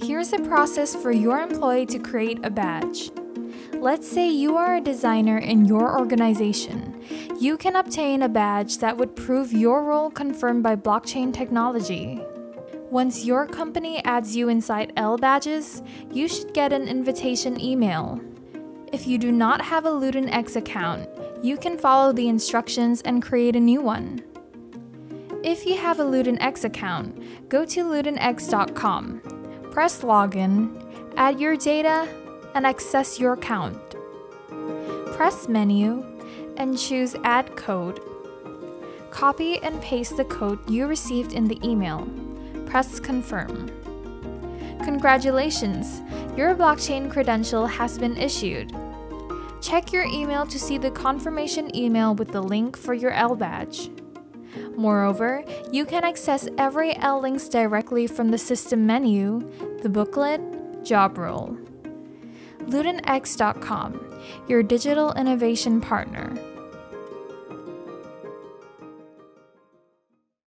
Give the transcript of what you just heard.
Here's a process for your employee to create a badge. Let's say you are a designer in your organization. You can obtain a badge that would prove your role confirmed by blockchain technology. Once your company adds you inside L badges, you should get an invitation email. If you do not have a LutinX account, you can follow the instructions and create a new one. If you have a LutinX account, go to LutinX.com, press Login, add your data, and access your account. Press Menu and choose Add Code. Copy and paste the code you received in the email. Press Confirm. Congratulations! Your blockchain credential has been issued. Check your email to see the confirmation email with the link for your L badge. Moreover, you can access every L links directly from the system menu, the booklet, job role. LutinX.com, your digital innovation partner.